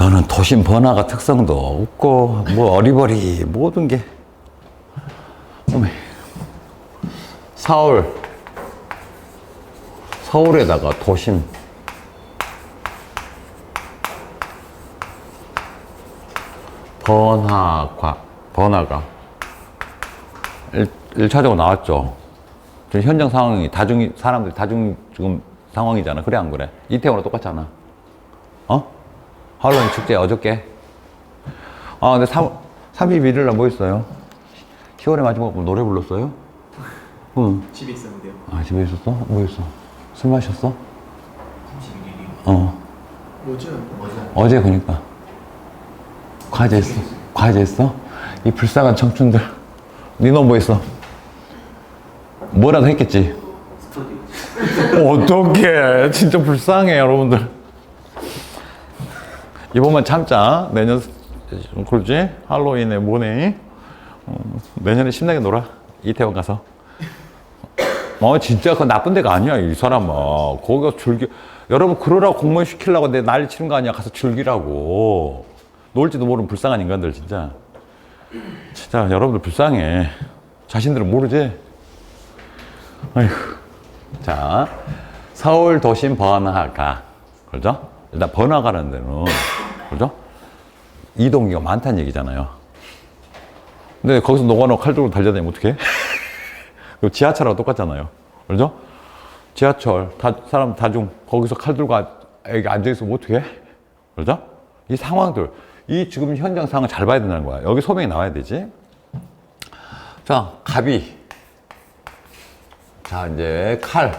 이거는 도심 번화가 특성도 없고 뭐 어리버리 모든 게 어메. 서울에다가 도심 번화가 1차적으로 나왔죠. 지금 현장 상황이 사람들이 다중 지금 상황이잖아. 그래 안 그래? 이태원은 똑같잖아. 할로윈 축제 어저께. 근데 31일 날 뭐 있어요? 10월의 마지막 노래 불렀어요? 응. 집에 있었는데요. 집에 있었어? 뭐 했어? 술 마셨어? 31일이요. 뭐죠? 어제 그니까. 과제 했어? 이 불쌍한 청춘들. 니너 뭐 했어? 뭐라도 했겠지? 스터디. 어떡해. 진짜 불쌍해, 여러분들. 이번만 참자. 내년, 그러지? 할로윈에 뭐네? 내년에 신나게 놀아. 이태원 가서. 진짜 그 나쁜 데가 아니야, 이 사람아. 거기 가서 여러분, 그러라고 공무원 시키려고 내 난리 치는 거 아니야. 가서 즐기라고. 놀지도 모르는 불쌍한 인간들, 진짜. 진짜, 여러분들 불쌍해. 자신들은 모르지? 아이고. 자, 서울 도심 번화가. 그죠? 일단 번화가라는 데는, 그죠? 이동기가 많다는 얘기잖아요. 근데 거기서 노가노 칼 들고 달려다니면 어떡해? 지하철하고 똑같잖아요. 그죠? 지하철, 사람 다중, 거기서 칼 들고 앉아있으면 어떡해? 그죠? 이 상황들, 이 지금 현장 상황을 잘 봐야 된다는 거야. 여기 소명이 나와야 되지. 자, 갑이. 자, 이제 칼.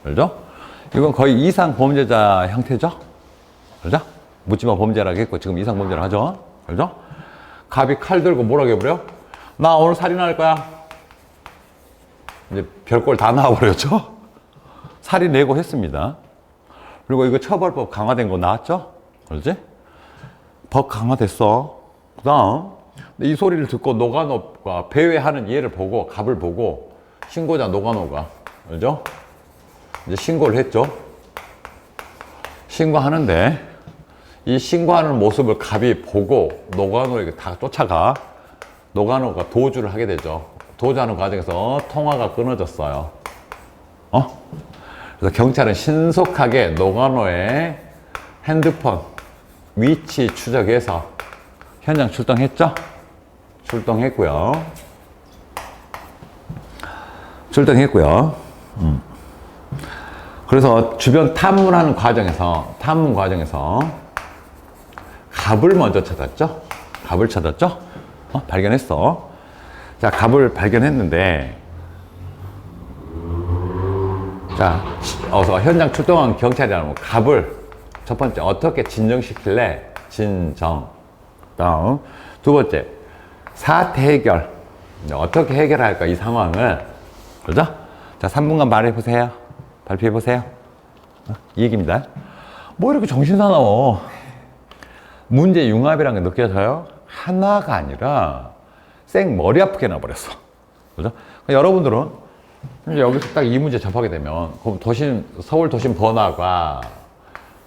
그죠? 이건 거의 이상 범죄자 형태죠? 그죠? 묻지마 범죄라고 했고, 지금 이상 범죄라고 하죠? 그죠? 갑이 칼 들고 뭐라고 해버려? 나 오늘 살인할 거야. 이제 별꼴 다 나와버렸죠? 살인 예고했습니다. 그리고 이거 처벌법 강화된 거 나왔죠? 그렇지? 법 강화됐어. 그 다음, 이 소리를 듣고 노가노가 배회하는 얘를 보고, 갑을 보고, 신고자 노가노가, 그죠? 이제 신고를 했죠? 신고하는데, 이 신고하는 모습을 갑이 보고, 노가노에게 다 쫓아가, 노가노가 도주를 하게 되죠. 도주하는 과정에서 통화가 끊어졌어요. 그래서 경찰은 신속하게 노가노의 핸드폰 위치 추적해서 현장 출동했죠? 출동했고요. 그래서 주변 탐문 과정에서 갑을 먼저 찾았죠? 발견했어. 자, 갑을 발견했는데, 자, 현장 출동한 경찰이라면 갑을 첫 번째 어떻게 진정시킬래? 진정. 다음 두 번째 사태 해결. 어떻게 해결할까 이 상황을. 그죠? 자, 3분간 말해보세요. 발표해보세요. 이 얘기입니다. 뭐 이렇게 정신사나워. 문제 융합이라는 게 느껴져요? 하나가 아니라 쌩 머리 아프게 나버렸어. 그죠? 여러분들은 이제 여기서 딱 이 문제 접하게 되면, 그럼 서울 도심 번화가,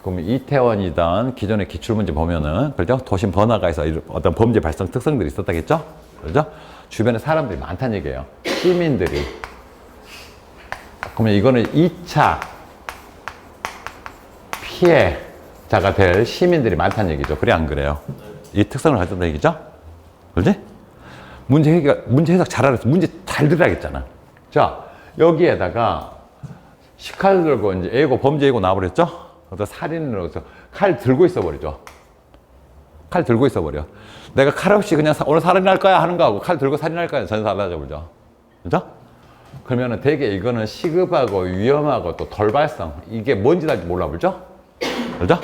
그럼 이태원이던 기존의 기출문제 보면은, 그죠? 도심 번화가에서 어떤 범죄 발생 특성들이 있었다겠죠? 그죠? 주변에 사람들이 많다는 얘기예요. 시민들이. 그러면 이거는 2차 피해자가 될 시민들이 많다는 얘기죠. 그래, 안 그래요? 이 특성을 가졌다는 얘기죠? 그렇지? 문제 해석 잘하랬어. 문제 잘 들어야겠잖아. 자, 여기에다가 칼 들고 이제 범죄 예고 나와버렸죠? 그래서 살인으로 해서 칼 들고 있어 버리죠. 칼 들고 있어 버려. 내가 칼 없이 그냥 오늘 살인할 거야 하는 거하고 칼 들고 살인할 거야 전혀 달라져 버리죠. 그죠? 그러면은 되게 이거는 시급하고 위험하고 또 덜발성, 이게 뭔지 다 몰라 보죠? 그죠?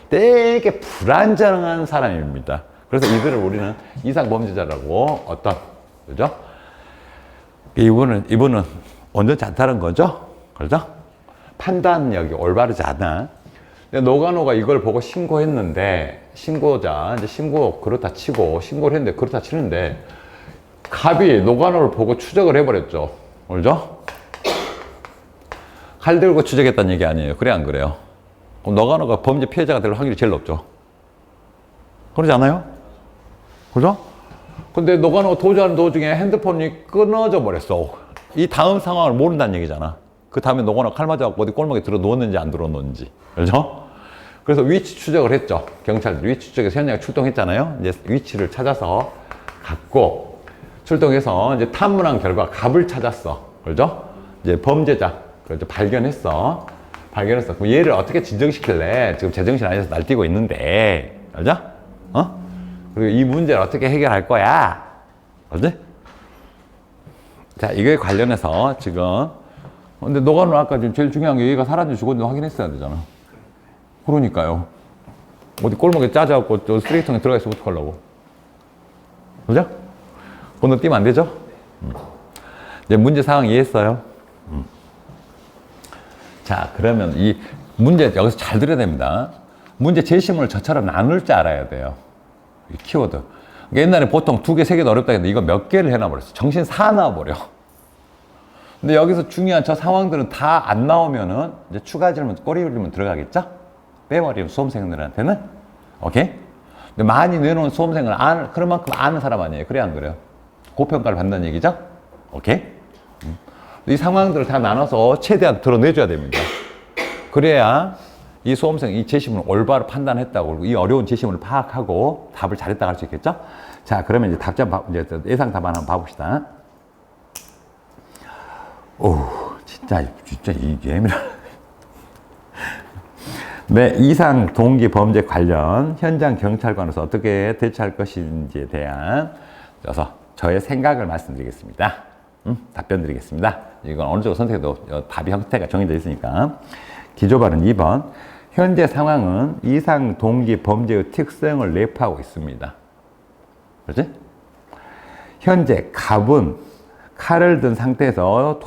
되게 불안정한 사람입니다. 그래서 이들을 우리는 이상 범죄자라고 그죠? 이분은 완전 잔탈한 거죠? 그죠? 판단력이 올바르지 않아. 근데 노가노가 이걸 보고 신고했는데, 그렇다 치고, 신고를 했는데, 그렇다 치는데, 갑이 노가노를 보고 추적을 해버렸죠. 그죠? 칼 들고 추적했다는 얘기 아니에요. 그래, 안 그래요? 그럼 노가노가 범죄 피해자가 될 확률이 제일 높죠. 그러지 않아요? 그죠? 근데 노가노가 도주하는 도중에 핸드폰이 끊어져 버렸어. 이 다음 상황을 모른다는 얘기잖아. 그 다음에 노가노가 칼 맞아갖고 어디 골목에 들어 누웠는지 안 들어 누웠는지. 그죠? 그래서 위치 추적을 했죠. 경찰들이 위치 추적에서 현장에 출동했잖아요. 이제 위치를 찾아서 갔고, 출동해서 이제 탐문한 결과 갑을 찾았어. 그죠? 이제 범죄자. 그죠? 발견했어. 그럼 얘를 어떻게 진정시킬래? 지금 제정신 아니어서 날뛰고 있는데. 알죠? 그리고 이 문제를 어떻게 해결할 거야? 알지? 자, 이거에 관련해서 지금. 근데 노가노 아까 지금 제일 중요한 게 얘가 살았는지 죽었는지 확인했어야 되잖아. 그러니까요. 어디 골목에 짜져갖고 저 쓰레기통에 들어가 있으면 어떡하려고. 그죠? 건너뛰면 안 되죠? 이제 문제 상황 이해했어요? 자, 그러면 이 문제 여기서 잘 들어야 됩니다. 문제 제시문을 저처럼 나눌 줄 알아야 돼요. 이 키워드. 그러니까 옛날에 보통 2개, 3개도 어렵다 했는데 이거 몇 개를 해놔버렸어. 정신 사나워버려. 근데 여기서 중요한 저 상황들은 다 안 나오면은 이제 추가 질문, 꼬리 질문 들어가겠죠? 빼버리면 수험생들한테는. 오케이? 근데 많이 내놓은 수험생을 그런 만큼 아는 사람 아니에요. 그래, 안 그래요? 고평가를 받는다는 얘기죠? 오케이? 이 상황들을 다 나눠서 최대한 드러내줘야 됩니다. 그래야 이 수험생 이 제시문을 올바로 판단했다고, 그리고 이 어려운 제시문을 파악하고 답을 잘했다고 할 수 있겠죠? 자, 그러면 이제 이제 예상 답안 한번 봐봅시다. 오, 진짜 이 예민한. 네, 이상 동기 범죄 관련 현장 경찰관으로서 어떻게 대처할 것인지에 대한 저의 생각을 말씀드리겠습니다. 답변 드리겠습니다. 이건 어느 쪽을 선택해도 답이 형태가 정해져 있으니까. 기조발은 2번. 현재 상황은 이상 동기 범죄의 특성을 내포하고 있습니다. 그렇지? 현재 갑은 칼을 든 상태에서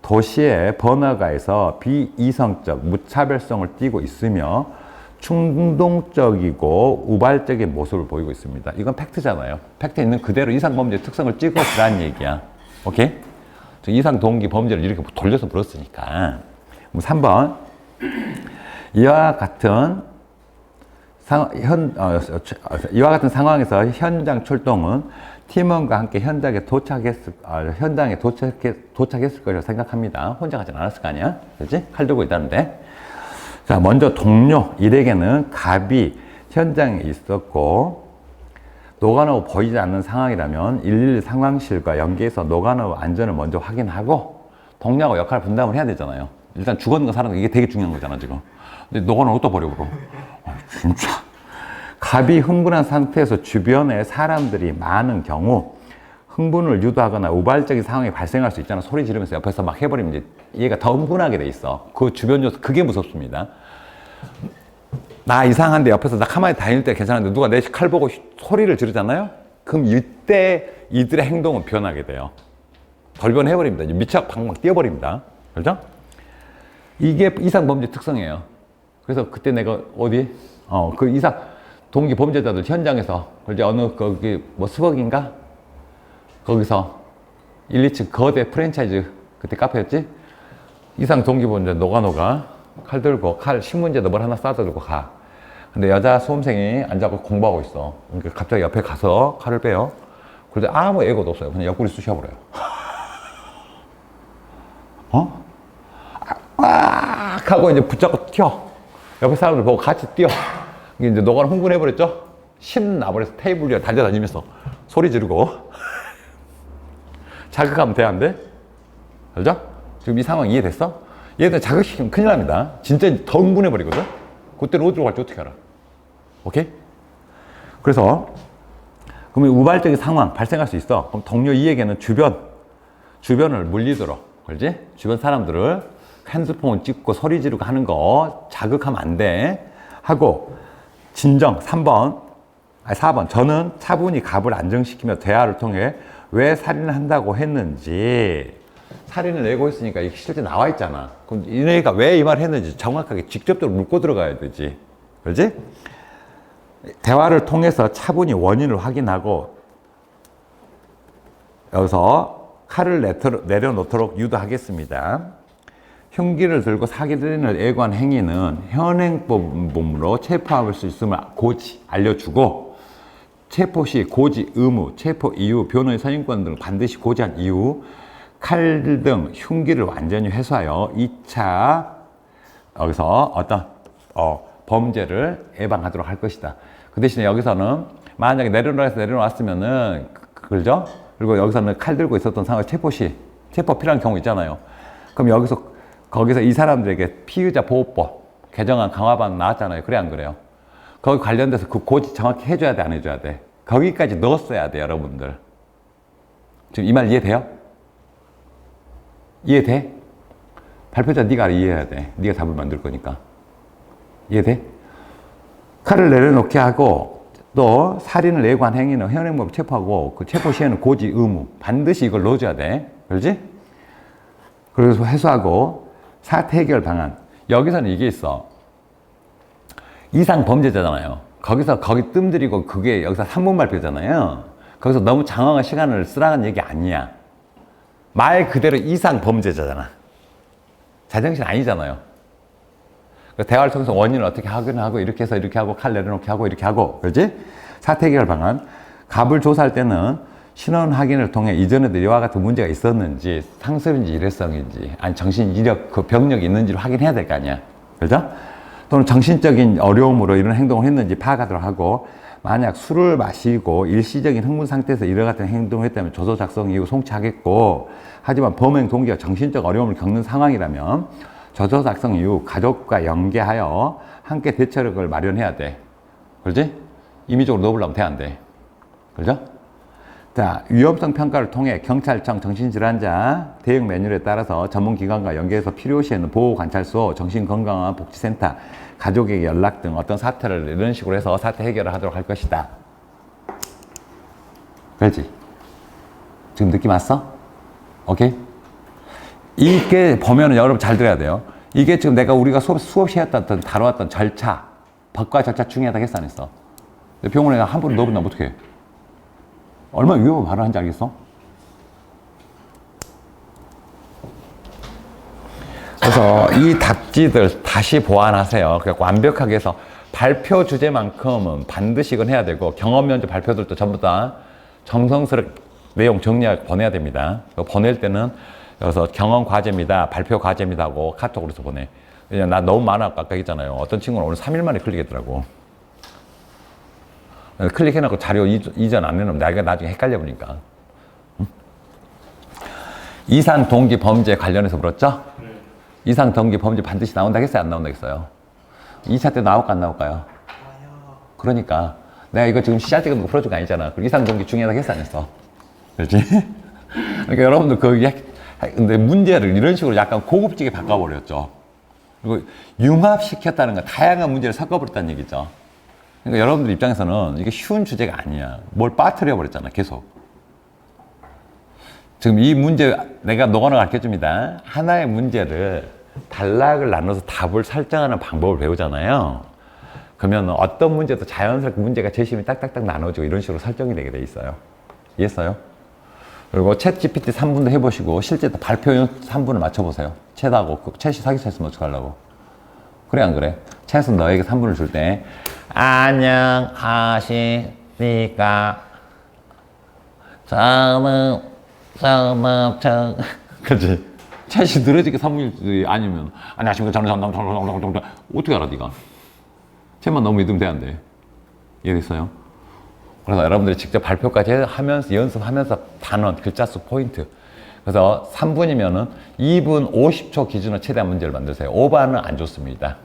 도시의 번화가에서 비이성적 무차별성을 띠고 있으며 충동적이고 우발적인 모습을 보이고 있습니다. 이건 팩트잖아요. 팩트에 있는 그대로 이상범죄의 특성을 찍어주라는 얘기야. 오케이? 이상 동기 범죄를 이렇게 돌려서 물었으니까. 3번. 이와 같은 상황에서 현장 출동은 팀원과 함께 현장에 도착했을 것이라고 생각합니다. 혼자 가진 않았을 거 아니야? 그렇지? 칼 들고 있다는데. 자, 먼저 동료 일에게는 갑이 현장에 있었고 노가노가 보이지 않는 상황이라면 112 상황실과 연계해서 노가노 안전을 먼저 확인하고 동료하고 역할 분담을 해야 되잖아요. 일단 죽었는 거 살았는 거 이게 되게 중요한 거잖아 지금. 근데 노가노를 또 버려 그럼. 진짜. 갑이 흥분한 상태에서 주변에 사람들이 많은 경우 흥분을 유도하거나 우발적인 상황이 발생할 수 있잖아. 소리 지르면서 옆에서 막 해버리면 이제 얘가 더 흥분하게 돼 있어. 그 주변 요소, 그게 무섭습니다. 나 이상한데 옆에서 나 가만히 다닐 때 괜찮은데 누가 내 칼 보고 소리를 지르잖아요? 그럼 이때 이들의 행동은 변하게 돼요. 돌변해버립니다. 미쳐 방방 뛰어버립니다. 그렇죠? 이게 이상범죄 특성이에요. 그래서 그때 내가 그 이상 동기 범죄자들 현장에서 이제 어느 거기 뭐 수벅인가? 거기서 1, 2층 거대 프랜차이즈 그때 카페였지? 이상 동기 범죄 노가노가 칼 들고 신문지에다 뭘 하나 싸다 들고 가. 근데 여자 수험생이 앉아서 공부하고 있어. 그러니까 갑자기 옆에 가서 칼을 빼요. 그런데 아무 애고도 없어요. 그냥 옆구리 쑤셔버려요. 하고 이제 붙잡고 튀어. 옆에 사람들 보고 같이 뛰어. 이게 이제 노가노 흥분해버렸죠? 신나버려서 테이블 위에 달려다니면서 소리 지르고. 자극하면 돼, 안 돼? 알죠? 지금 이 상황 이해됐어? 얘들 자극시키면 큰일 납니다. 진짜 더 흥분해버리거든? 그때는 어디로 갈지 어떻게 알아? 오케이? 그래서, 그러면 우발적인 상황 발생할 수 있어. 그럼 동료 이에게는 주변을 물리도록, 그렇지? 주변 사람들을 핸드폰 찍고 소리 지르고 하는 거 자극하면 안 돼. 하고, 4번. 저는 차분히 갑을 안정시키며 대화를 통해 왜 살인을 한다고 했는지, 살인을 내고 있으니까 이게 실제 나와 있잖아. 그럼 얘가 왜 이 말을 했는지 정확하게 직접적으로 묻고 들어가야 되지. 그렇지? 대화를 통해서 차분히 원인을 확인하고 여기서 칼을 내려놓도록 유도하겠습니다. 흉기를 들고 사기를 애관 행위는 현행법으로 체포할 수 있음을 고지 알려주고 체포 시 고지 의무, 체포 이후 변호의 선임권 등을 반드시 고지한 이후 칼 등 흉기를 완전히 회수하여 2차 여기서 어떤 범죄를 예방하도록 할 것이다. 그 대신에 여기서는 만약에 내려놨으면은 그죠? 그리고 여기서는 칼 들고 있었던 상황 체포 필요한 경우 있잖아요. 그럼 거기서 이 사람들에게 피의자 보호법 개정안 강화반 나왔잖아요. 그래 안 그래요? 거기 관련돼서 그 고지 정확히 해줘야 돼, 안 해줘야 돼? 거기까지 넣었어야 돼, 여러분들. 지금 이 말 이해돼요? 이해돼? 발표자 네가 이해해야 돼. 네가 답을 만들 거니까. 이해돼? 칼을 내려놓게 하고 또 살인을 예고한 행위는 현행범 체포하고 그 체포 시에는 고지 의무 반드시 이걸 넣어줘야 돼. 그렇지? 그래서 해소하고 사태 해결 방안. 여기서는 이게 있어. 이상 범죄자잖아요. 거기 뜸들이고 그게 여기서 3분 발표잖아요. 거기서 너무 장황한 시간을 쓰라는 얘기 아니야. 말 그대로 이상 범죄자잖아. 제정신 아니잖아요. 대화를 통해서 원인을 어떻게 하긴 하고 이렇게 해서 이렇게 하고 칼 내려놓게 하고 이렇게 하고 그렇지? 사태 해결 방안. 갑을 조사할 때는 신원 확인을 통해 이전에도 이와 같은 문제가 있었는지 상습인지 일회성인지 아니 정신 이력 그 병력이 있는지를 확인해야 될 거 아니야. 그렇죠? 또는 정신적인 어려움으로 이런 행동을 했는지 파악하도록 하고 만약 술을 마시고 일시적인 흥분 상태에서 이와 같은 행동을 했다면 조서 작성 이후 송치하겠고 하지만 범행 동기가 정신적 어려움을 겪는 상황이라면 조서 작성 이후 가족과 연계하여 함께 대처력을 마련해야 돼. 그렇지? 임의적으로 넣으려면 돼, 안 돼? 그렇죠? 자, 위험성 평가를 통해 경찰청 정신질환자 대응 매뉴얼에 따라서 전문기관과 연계해서 필요시에는 보호관찰소, 정신건강보복지센터, 가족에게 연락 등 어떤 사태를 이런 식으로 해서 사태 해결을 하도록 할 것이다. 그렇지? 지금 느낌 왔어? 오케이? 이게 보면은 여러분 잘 들어야 돼요. 이게 지금 우리가 수없이 했던, 다뤄왔던 절차, 법과 절차 중요하다고 했어, 안 했어? 병원에 함부로 넣어본다면 어떡해? 얼마나 위험한 발언을 한지 알겠어? 그래서 이 답지들 다시 보완하세요. 그러니까 완벽하게 해서 발표 주제만큼은 반드시 이건 해야 되고 경험 면접 발표들도 전부 다 정성스럽게 내용 정리하고 보내야 됩니다. 보낼 때는 여기서 경험 과제입니다. 발표 과제입니다 하고 카톡으로 해서 보내. 왜냐면 나 너무 많아 아까 했잖아요. 어떤 친구는 오늘 3일 만에 클릭했더라고. 클릭해놓고 자료 이전 안 해놓으면 내가 나중에 헷갈려 보니까. 응? 이상 동기 범죄 관련해서 물었죠? 네. 이상 동기 범죄 반드시 나온다고 했어요? 안 나온다고 했어요? 2차 때 나올까 안 나올까요? 그러니까 내가 이거 지금 시작 때 풀어준 거 아니잖아. 그리고 이상 동기 중요하다고 했어 안 했어? 그렇지? 그러니까 여러분들 근데 문제를 이런 식으로 약간 고급지게 바꿔버렸죠. 그리고 융합시켰다는 거 다양한 문제를 섞어버렸다는 얘기죠. 그러니까 여러분들 입장에서는 이게 쉬운 주제가 아니야. 뭘 빠뜨려 버렸잖아, 계속. 지금 이 문제, 내가 노건을 가르쳐줍니다. 하나의 문제를 단락을 나눠서 답을 설정하는 방법을 배우잖아요. 그러면 어떤 문제도 자연스럽게 문제가 제시이 딱딱딱 나눠지고 이런 식으로 설정이 되게 돼 있어요. 이해했어요? 그리고 챗 GPT 3분도 해보시고 실제 발표 3분을 맞춰보세요. 챗하고, 챗이 사기쳤으면 어떡하려고. 그래, 안 그래? 챗은 너에게 3분을 줄 때, 안녕하십니까. 저는, 그치? 챗이 늘어지게 3분이 아니면, 안녕하십니까. 저는, 어떻게 알아, 니가? 챗만 너무 믿으면 돼, 안 돼? 이해됐어요? 그래서 여러분들이 직접 발표까지 하면서, 연습하면서 단어, 글자 수, 포인트. 그래서 3분이면은 2분 50초 기준으로 최대한 문제를 만드세요. 오버는 안 좋습니다.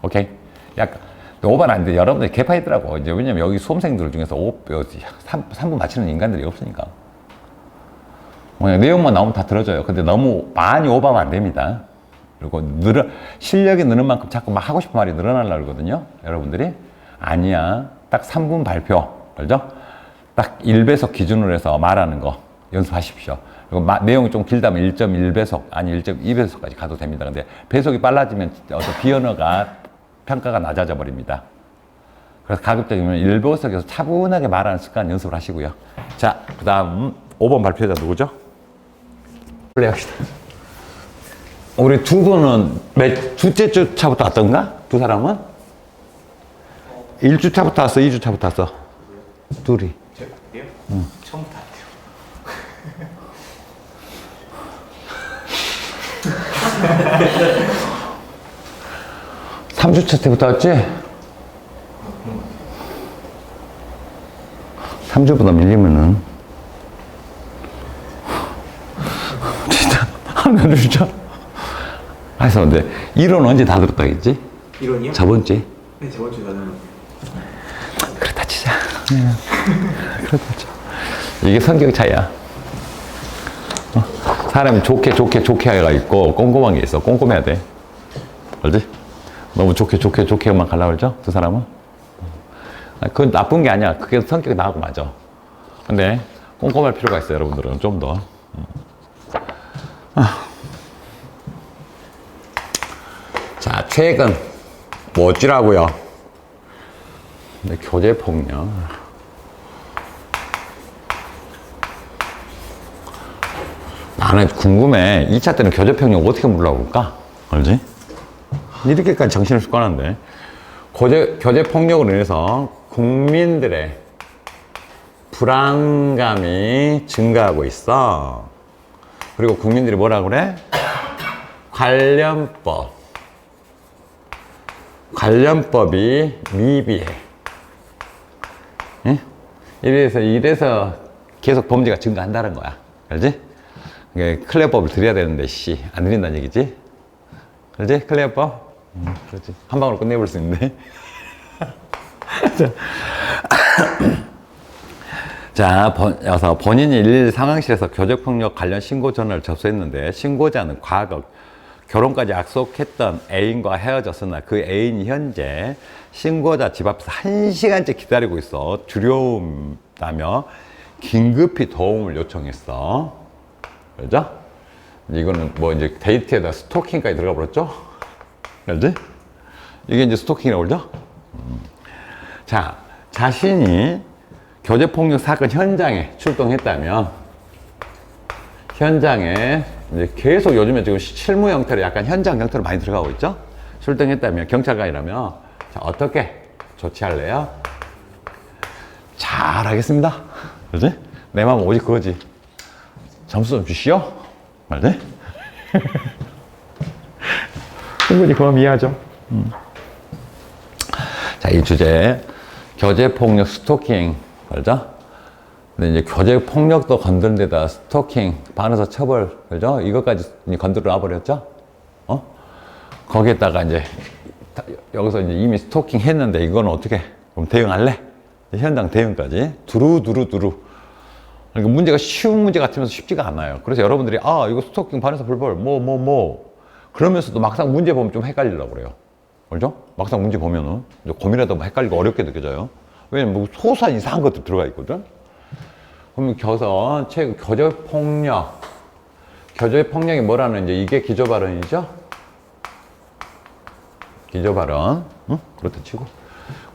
오케이? 약간, 오버는 안 돼. 여러분들이 개파이더라고. 이제 왜냐면 여기 수험생들 중에서 3분 맞추는 인간들이 없으니까. 그냥 내용만 나오면 다 들어줘요. 근데 너무 많이 오버하면 안 됩니다. 그리고 실력이 느는 만큼 자꾸 막 하고 싶은 말이 늘어나려고 그러거든요. 여러분들이. 아니야. 딱 3분 발표. 그죠? 딱 1배속 기준으로 해서 말하는 거 연습하십시오. 그리고 내용이 좀 길다면 1.1배속, 아니 1.2배속까지 가도 됩니다. 근데 배속이 빨라지면 비언어가 평가가 낮아져 버립니다. 그래서 가급적이면 1배속에서 차분하게 말하는 습관 연습을 하시고요. 자, 그 다음 5번 발표자 누구죠? 플레이합시다. 우리 두 분은 둘째 주차부터 왔던가? 두 사람은? 1주차부터 왔어, 2주차부터 왔어? 둘이. 제가요? 처음부터 안 돼요. 3주차 때부터 왔지? 3주보다 밀리면은 진짜 하나 진짜 그래서 근데 이론 언제 다 들었다겠지? 이론이요? 저번 주에? 네, 저번 주에 나는 그렇다 치자. 그렇다 쳐. 이게 성격 차이야. 사람이 좋게 해가 있고 꼼꼼한 게 있어. 꼼꼼해야 돼. 알지? 너무 좋게만 가려고 그러죠? 두 사람은? 그건 나쁜 게 아니야. 그게 성격이 나하고 맞아. 근데 꼼꼼할 필요가 있어요, 여러분들은. 좀 더. 자, 최근 뭐지라고요? 근데 교제폭력. 나는 궁금해. 2차 때는 교제폭력 어떻게 물으려고 그럴까? 알지? 이렇게까지 정신을 쓸 거는데. 교제폭력으로 인해서 국민들의 불안감이 증가하고 있어. 그리고 국민들이 뭐라 그래? 관련법이 미비해. 응? 이래서 계속 범죄가 증가한다는 거야. 알지? 클레어법을 들여야 되는데, 안 들린다는 얘기지? 알지? 클레어법? 그렇지. 한 방으로 끝내볼 수 있는데. 자, 여서 본인이 112 상황실에서 교제폭력 관련 신고 전화를 접수했는데, 신고자는 과거 결혼까지 약속했던 애인과 헤어졌으나 그 애인이 현재 신고자 집 앞에서 1시간째 기다리고 있어. 두려움다며 긴급히 도움을 요청했어. 그죠? 이거는 뭐 이제 데이트에다 스토킹까지 들어가 버렸죠? 알지? 이게 이제 스토킹이라고 그러죠? 자, 자신이 교제폭력 사건 현장에 출동했다면, 현장에 이제 계속 요즘에 지금 실무 형태로 약간 현장 형태로 많이 들어가고 있죠? 출동했다면, 경찰관이라면, 자, 어떻게 조치할래요? 잘하겠습니다. 그지? 내 마음은 오직 그거지. 점수 좀 주시오? 말지? 충분히 그럼 이해하죠. 자, 이 주제. 교제폭력 스토킹. 알죠? 근데 이제 교제폭력도 건드는 데다 스토킹, 반에서 처벌. 그죠? 이것까지 건드려 놔버렸죠? 거기에다가 이제, 여기서 이제 이미 스토킹 했는데 이거는 어떻게, 그럼 대응할래? 현장 대응까지. 두루두루. 그러니까 문제가 쉬운 문제 같으면서 쉽지가 않아요. 그래서 여러분들이, 이거 스토킹 반에서 불벌, 그러면서도 막상 문제 보면 좀 헷갈리려고 그래요. 그죠? 막상 문제 보면은, 고민하다 보면 헷갈리고 어렵게 느껴져요. 왜냐면 뭐 소소한 이상한 것들 들어가 있거든? 그러면 교제폭력이 뭐라는 이제 이게 기조발언이죠? 기조발언. 응? 그렇다 치고.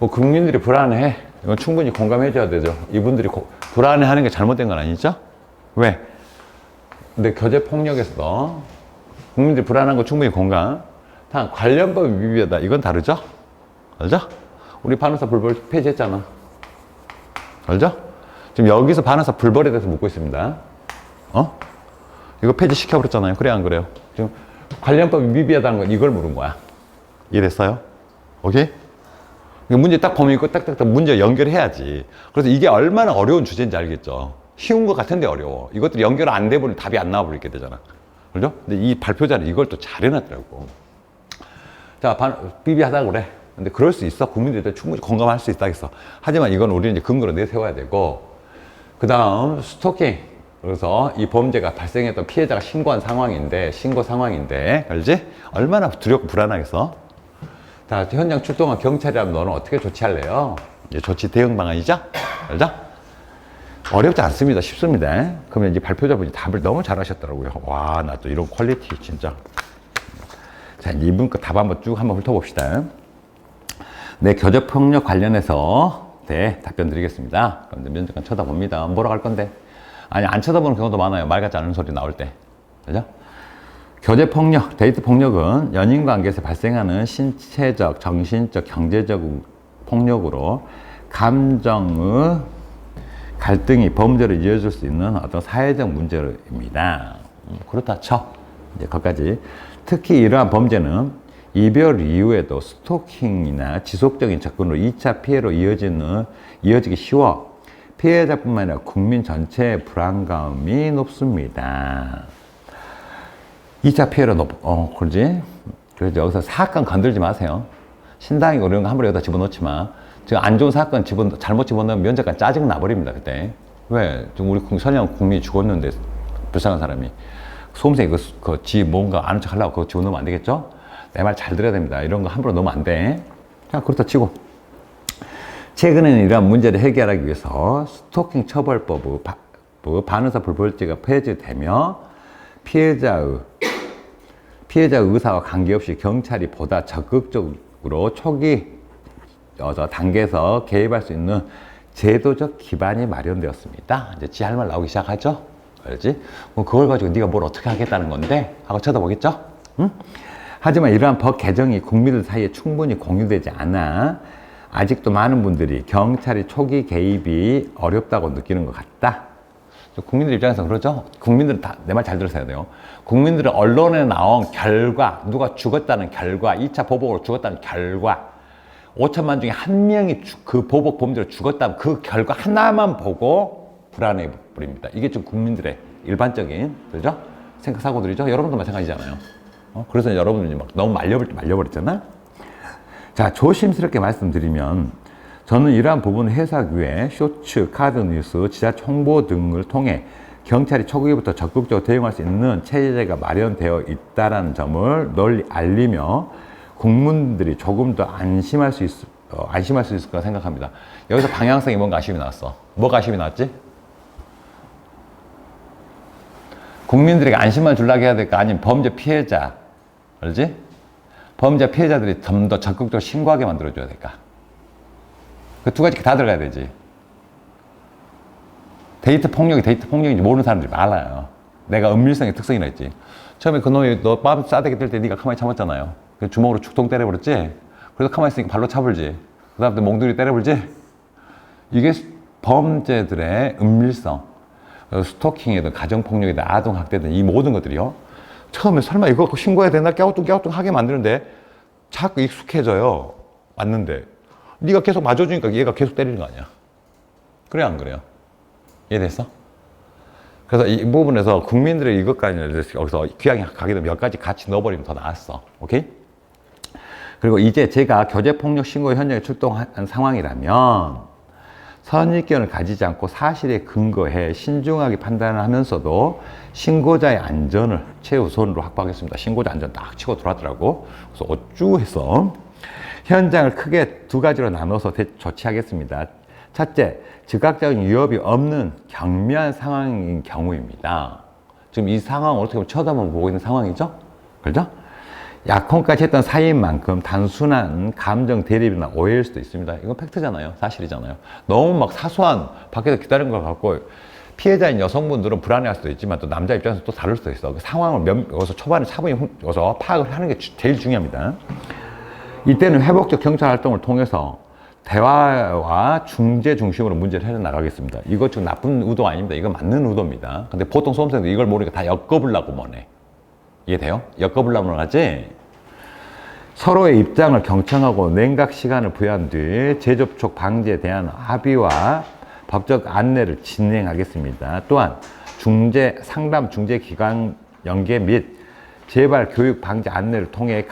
국민들이 불안해. 이건 충분히 공감해줘야 되죠. 이분들이 불안해하는 게 잘못된 건 아니죠? 왜? 근데 교제폭력에서도 국민들이 불안한 거 충분히 공감. 단, 관련법이 미비하다. 이건 다르죠? 알죠? 우리 반의사 불벌 폐지했잖아. 알죠? 지금 여기서 반의사 불벌에 대해서 묻고 있습니다. 이거 폐지시켜버렸잖아요. 그래, 안 그래요? 지금 관련법이 미비하다는 건 이걸 물은 거야. 이해됐어요? 오케이? 문제 딱 범위 있고 딱딱딱 문제 연결해야지. 그래서 이게 얼마나 어려운 주제인지 알겠죠? 쉬운 것 같은데 어려워. 이것들이 연결 안 돼버리면 답이 안 나와버리게 되잖아. 그죠? 근데 이 발표자는 이걸 또 잘 해놨더라고. 자, 비비하다고 그래. 근데 그럴 수 있어. 국민들도 충분히 공감할 수 있다겠어. 하지만 이건 우리는 이제 근거로 내세워야 되고, 그 다음 스토킹. 그래서 이 범죄가 발생했던 피해자가 신고 상황인데, 알지? 얼마나 두렵고 불안하겠어? 자, 현장 출동한 경찰이라면 너는 어떻게 조치할래요? 이제 조치 대응 방안이죠? 알죠? 어렵지 않습니다. 쉽습니다. 그러면 이제 발표자분이 답을 너무 잘하셨더라고요. 와, 나 또 이런 퀄리티 진짜. 자, 이제 이분 거 답 한번 쭉 훑어봅시다. 네, 교제폭력 관련해서 답변 드리겠습니다. 그럼 면접관 쳐다봅니다. 뭐라고 할 건데? 아니, 안 쳐다보는 경우도 많아요. 말 같지 않은 소리 나올 때. 그죠? 교제폭력, 데이트폭력은 연인관계에서 발생하는 신체적, 정신적, 경제적 폭력으로 감정의 갈등이 범죄로 이어질 수 있는 어떤 사회적 문제입니다. 그렇다 쳐. 이제 거기까지. 특히 이러한 범죄는 이별 이후에도 스토킹이나 지속적인 접근으로 2차 피해로 이어지기 쉬워 피해자뿐만 아니라 국민 전체의 불안감이 높습니다. 2차 피해로 그러지? 그래서 여기서 사건 건들지 마세요. 신당이고 이런 거 함부로 여기다 집어넣지 마. 지금 안 좋은 사건 잘못 집어넣으면 면접관 짜증 나버립니다, 그때. 왜? 지금 우리 선량 국민이 죽었는데, 불쌍한 사람이. 소음생이 지 뭔가 아는 척 하려고 그거 집어넣으면 안 되겠죠? 내 말 잘 들어야 됩니다. 이런 거 함부로 넣으면 안 돼. 자, 그렇다 치고. 최근에는 이러한 문제를 해결하기 위해서 스토킹 처벌법, 반의사 불벌죄가 폐지되며 피해자의 의사와 관계없이 경찰이 보다 적극적으로 초기 단계에서 개입할 수 있는 제도적 기반이 마련되었습니다. 이제 지 할 말 나오기 시작하죠? 알지? 그걸 가지고 네가 뭘 어떻게 하겠다는 건데? 하고 쳐다보겠죠? 응? 하지만 이러한 법 개정이 국민들 사이에 충분히 공유되지 않아 아직도 많은 분들이 경찰이 초기 개입이 어렵다고 느끼는 것 같다. 국민들 입장에서 그러죠? 국민들은 다 내 말 잘 들으셔야 돼요. 국민들은 언론에 나온 결과, 누가 죽었다는 결과, 2차 보복으로 죽었다는 결과, 5천만 중에 한 명이 그 보복 범죄로 죽었다면 그 결과 하나만 보고 불안해 버립니다. 이게 좀 국민들의 일반적인, 그죠? 사고들이죠? 여러분도 마찬가지잖아요. 그래서 여러분들이 막 너무 말려버렸잖아? 자, 조심스럽게 말씀드리면, 저는 이러한 부분을 해석 위해 쇼츠, 카드 뉴스, 지자체 홍보 등을 통해 경찰이 초기부터 적극적으로 대응할 수 있는 체제가 마련되어 있다는 점을 널리 알리며 국민들이 조금 더 안심할 수 있을 거라 생각합니다. 여기서 방향성이 뭔가 아쉬움이 나왔어. 뭐가 아쉬움이 나왔지? 국민들에게 안심만 주려고 해야 될까? 아니면 범죄 피해자, 알지? 범죄 피해자들이 좀 더 적극적으로 신고하게 만들어줘야 될까? 그 두 가지 다 들어가야 되지. 데이트 폭력인지 모르는 사람들이 많아요. 내가 은밀성의 특성이라 했지. 처음에 그놈이 너 뺨 싸대기 뜰 때 네가 가만히 참았잖아요. 주먹으로 축통 때려버렸지? 그래서 가만히 있으니까 발로 차불지. 그 다음에 몽둥이 때려버리지? 이게 범죄들의 은밀성, 스토킹이든 가정폭력이든 아동학대든 이 모든 것들이요. 처음에 설마 이거 갖고 신고해야 되나? 깨우뚱깨우뚱 하게 만드는데 자꾸 익숙해져요. 맞는데. 네가 계속 맞아주니까 얘가 계속 때리는 거 아니야. 그래, 안 그래요? 이해됐어? 그래서 이 부분에서 국민들의 이것까지 여기서 귀하게 가게 되면 몇 가지 같이 넣어버리면 더 나았어. 오케이? 그리고 이제 제가 교제폭력 신고 현장에 출동한 상황이라면 선입견을 가지지 않고 사실에 근거해 신중하게 판단을 하면서도 신고자의 안전을 최우선으로 확보하겠습니다. 신고자 안전 딱 치고 들어왔더라고. 그래서 어쭈 해서 현장을 크게 두 가지로 나눠서 조치하겠습니다. 첫째, 즉각적인 위협이 없는 경미한 상황인 경우입니다. 지금 이 상황을 어떻게 보면 쳐다만 보고 있는 상황이죠? 그렇죠? 약혼까지 했던 사이인 만큼 단순한 감정 대립이나 오해일 수도 있습니다. 이건 팩트잖아요. 사실이잖아요. 너무 막 사소한 밖에서 기다리는 걸 갖고 피해자인 여성분들은 불안해할 수도 있지만 또 남자 입장에서 또 다를 수도 있어. 그 상황을 여기서 초반에 차분히 여기서 파악을 하는 게 제일 중요합니다. 이때는 회복적 경찰 활동을 통해서 대화와 중재 중심으로 문제를 해나가겠습니다. 이거 지금 나쁜 의도 아닙니다. 이건 맞는 의도입니다. 근데 보통 수험생들 이걸 모르니까 다 엮어보려고 뭐네. 이해돼요? 엮어보려고 하지? 서로의 입장을 경청하고 냉각 시간을 부여한 뒤 재접촉 방지에 대한 합의와 법적 안내를 진행하겠습니다. 또한 상담 중재 기관 연계 및 재발 교육 방지 안내를 통해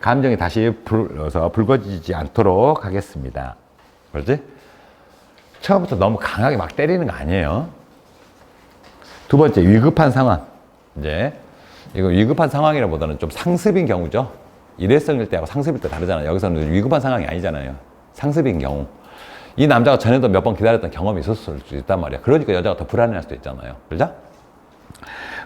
감정이 다시 불거지지 않도록 하겠습니다. 그렇지? 처음부터 너무 강하게 막 때리는 거 아니에요. 두 번째, 위급한 상황. 이제 이거 위급한 상황이라보다는 좀 상습인 경우죠. 일회성일 때하고 상습일 때 다르잖아요. 여기서는 위급한 상황이 아니잖아요. 상습인 경우. 이 남자가 전에도 몇 번 기다렸던 경험이 있었을 수 있단 말이야. 그러니까 여자가 더 불안해할 수도 있잖아요. 그죠?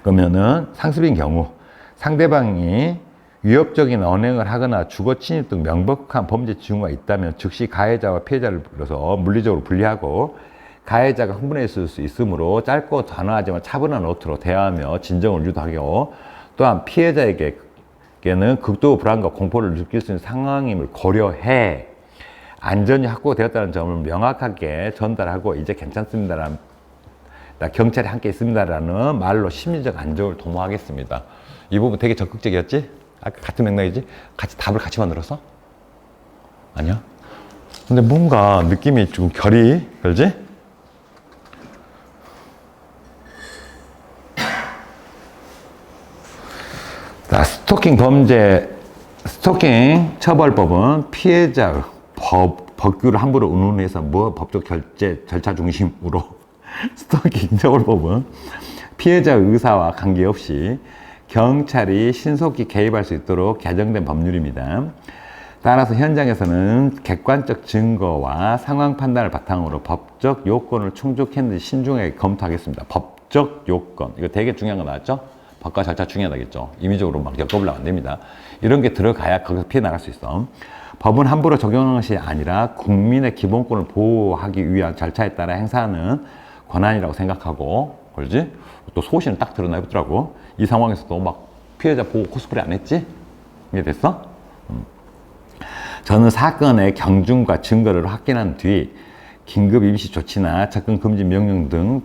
그러면은 상습인 경우 상대방이 위협적인 언행을 하거나 주거 침입 등 명백한 범죄 징후가 있다면 즉시 가해자와 피해자를 불러서 물리적으로 분리하고 가해자가 흥분해 있을 수 있으므로 짧고 단호하지만 차분한 노트로 대화하며 진정을 유도하고, 또한 피해자에게는 극도 불안과 공포를 느낄 수 있는 상황임을 고려해 안전이 확보되었다는 점을 명확하게 전달하고, 이제 괜찮습니다라는, 경찰이 함께 있습니다라는 말로 심리적 안정을 도모하겠습니다. 이 부분 되게 적극적이었지? 아까 같은 맥락이지? 답을 같이 만들었어? 아니야? 근데 뭔가 느낌이 좀 결이, 그러지? 자, 스토킹 처벌법은 피해자의 법규를 함부로 운운해서 법적 절차 중심으로 스토킹 처벌법은 피해자의 의사와 관계없이 경찰이 신속히 개입할 수 있도록 개정된 법률입니다. 따라서 현장에서는 객관적 증거와 상황 판단을 바탕으로 법적 요건을 충족했는지 신중하게 검토하겠습니다. 법적 요건, 이거 되게 중요한 거 나왔죠? 법과 절차 중요하다겠죠. 임의적으로 막 엮어보려면 안 됩니다. 이런 게 들어가야 거기서 피해 나갈 수 있어. 법은 함부로 적용하는 것이 아니라 국민의 기본권을 보호하기 위한 절차에 따라 행사하는 권한이라고 생각하고, 그러지? 또 소신을 딱 드러내더라고. 이 상황에서도 막 피해자 보호 코스프레 안 했지? 이해됐어? 저는 사건의 경중과 증거를 확인한 뒤 긴급 임시 조치나 접근 금지 명령 등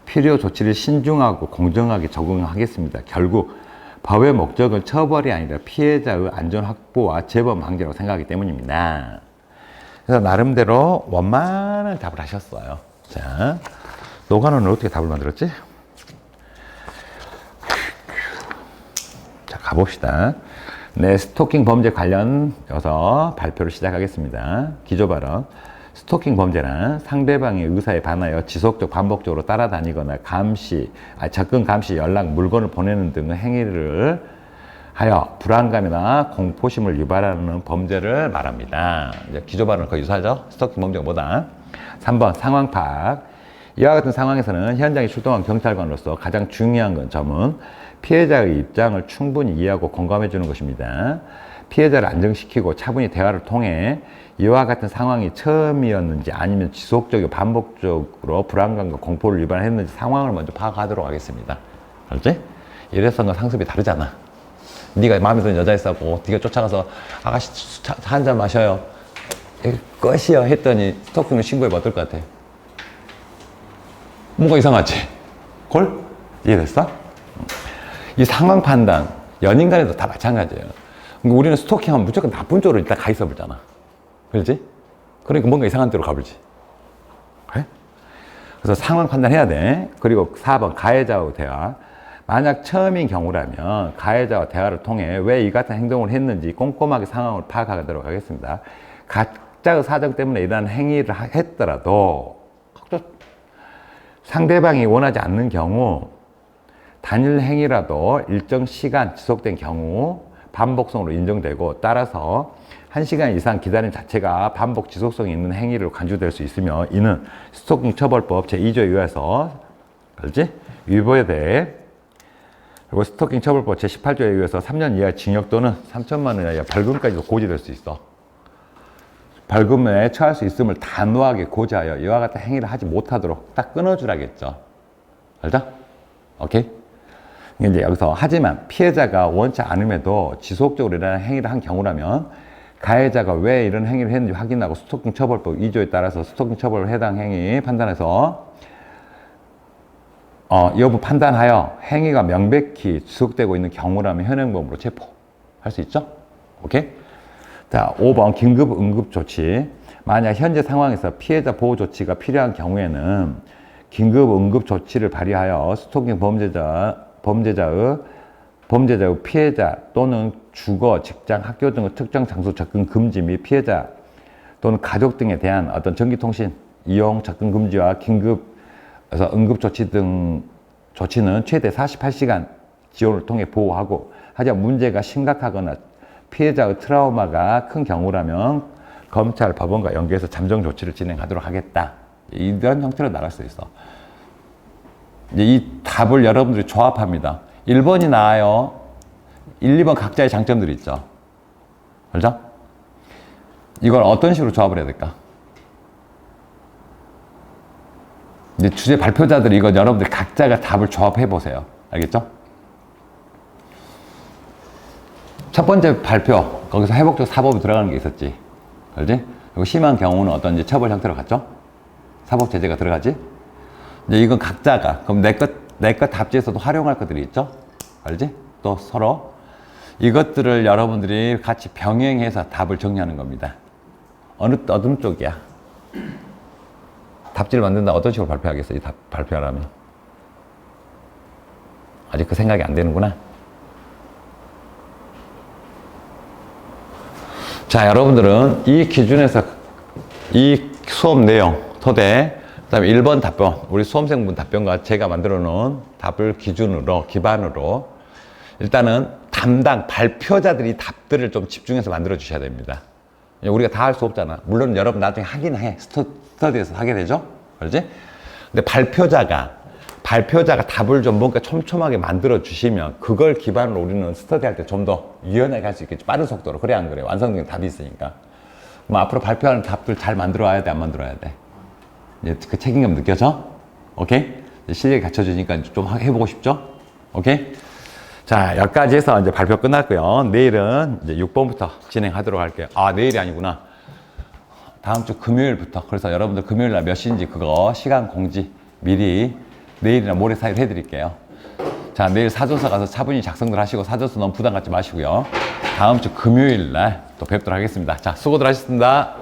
필요 조치를 신중하고 공정하게 적용하겠습니다. 결국 법의 목적은 처벌이 아니라 피해자의 안전 확보와 재범 방지라고 생각하기 때문입니다. 그래서 나름대로 원만한 답을 하셨어요. 자, 노관원은 어떻게 답을 만들었지? 자, 가봅시다. 네, 스토킹 범죄 관련해서 발표를 시작하겠습니다. 기조 발언. 스토킹 범죄란 상대방의 의사에 반하여 지속적 반복적으로 따라다니거나 접근 감시, 연락, 물건을 보내는 등의 행위를 하여 불안감이나 공포심을 유발하는 범죄를 말합니다. 이제 기조 발언은 거의 유사하죠? 스토킹 범죄가 뭐다? 3번 상황 파악. 이와 같은 상황에서는 현장에 출동한 경찰관으로서 가장 중요한 점은 피해자의 입장을 충분히 이해하고 공감해 주는 것입니다. 피해자를 안정시키고 차분히 대화를 통해 이와 같은 상황이 처음이었는지 아니면 지속적이고 반복적으로 불안감과 공포를 유발했는지 상황을 먼저 파악하도록 하겠습니다. 알지? 이래서는 상습이 다르잖아. 네가 마음에 드는 여자 있었고 네가 쫓아가서 아가씨 한 잔 마셔요. 끝이요 했더니 스토킹을 신고해봐 어떨 것 같아? 뭔가 이상하지? 걸? 이해됐어? 이 상황 판단, 연인 간에도 다 마찬가지예요. 그러니까 우리는 스토킹하면 무조건 나쁜 쪽으로 일단 가 있어 보잖아. 그렇지? 그러니까 뭔가 이상한 데로 가버리지. 그래? 그래서 상황 판단해야 돼. 그리고 4번 가해자와 대화. 만약 처음인 경우라면 가해자와 대화를 통해 왜 이 같은 행동을 했는지 꼼꼼하게 상황을 파악하도록 하겠습니다. 각자의 사정 때문에 이러한 행위를 했더라도 상대방이 원하지 않는 경우 단일 행위라도 일정 시간 지속된 경우 반복성으로 인정되고, 따라서 1시간 이상 기다림 자체가 반복 지속성이 있는 행위로 간주될 수 있으며 이는 스토킹 처벌법 제2조에 의해서 그렇지? 위법에 대해, 그리고 스토킹 처벌법 제18조에 의해서 3년 이하 징역 또는 3천만 원 이하 벌금까지도 고지될 수 있어. 벌금에 처할 수 있음을 단호하게 고지하여 이와 같은 행위를 하지 못하도록 딱 끊어주라겠죠. 알죠? 오케이? 이제 여기서 하지만 피해자가 원치 않음에도 지속적으로 이런 행위를 한 경우라면 가해자가 왜 이런 행위를 했는지 확인하고 스토킹 처벌법 2조에 따라서 스토킹 처벌 해당 행위 판단해서 여부 판단하여 행위가 명백히 지속되고 있는 경우라면 현행범으로 체포할 수 있죠? 오케이? 자, 5번 긴급 응급 조치. 만약 현재 상황에서 피해자 보호 조치가 필요한 경우에는 긴급 응급 조치를 발휘하여 스토킹 범죄자의 피해자 또는 주거, 직장, 학교 등의 특정 장소 접근 금지 및 피해자 또는 가족 등에 대한 어떤 전기통신 이용 접근 금지와 긴급에서 응급 조치 등 조치는 최대 48시간 지원을 통해 보호하고, 하지만 문제가 심각하거나 피해자의 트라우마가 큰 경우라면 검찰, 법원과 연계해서 잠정 조치를 진행하도록 하겠다. 이런 형태로 나갈 수 있어. 이제 이 답을 여러분들이 조합합니다. 1번이 나아요. 1, 2번 각자의 장점들이 있죠. 알죠? 이걸 어떤 식으로 조합을 해야 될까? 이제 주제 발표자들이 이건 여러분들 각자가 답을 조합해 보세요. 알겠죠? 첫 번째 발표, 거기서 회복적 사법이 들어가는 게 있었지. 알지? 그리고 심한 경우는 어떤 이제 처벌 형태로 갔죠? 사법 제재가 들어가지? 이제 이건 각자가, 그럼 내 것 답지에서도 활용할 것들이 있죠? 알지? 또 서로. 이것들을 여러분들이 같이 병행해서 답을 정리하는 겁니다. 어느 쪽이야? 답지를 만든다 어떤 식으로 발표하겠어? 이 답 발표하라면. 아직 그 생각이 안 되는구나. 자, 여러분들은 이 기준에서 이 수업 내용, 토대, 그 다음에 1번 답변, 우리 수험생분 답변과 제가 만들어 놓은 답을 기반으로 일단은 담당 발표자들이 답들을 좀 집중해서 만들어 주셔야 됩니다. 우리가 다 할 수 없잖아. 물론 여러분 나중에 하긴 해. 스터디에서 하게 되죠? 그렇지? 근데 발표자가 답을 좀 뭔가 촘촘하게 만들어 주시면 그걸 기반으로 우리는 스터디 할 때 좀 더 유연하게 할 수 있겠지. 빠른 속도로. 그래, 안 그래? 완성된 답이 있으니까. 그럼 앞으로 발표하는 답들 잘 만들어 와야 돼, 안 만들어 와야 돼? 이제 그 책임감 느껴져? 오케이? 이제 실력이 갖춰지니까 좀 해보고 싶죠? 오케이? 자, 여기까지 해서 이제 발표 끝났고요. 내일은 이제 6번부터 진행하도록 할게요. 아, 내일이 아니구나. 다음 주 금요일부터. 그래서 여러분들 금요일 날 몇 시인지 그거 시간 공지 미리 내일이나 모레 사이에 해드릴게요. 자, 내일 사전서 가서 차분히 작성들 하시고 사전서 너무 부담 갖지 마시고요. 다음 주 금요일 날 또 뵙도록 하겠습니다. 자, 수고들 하셨습니다.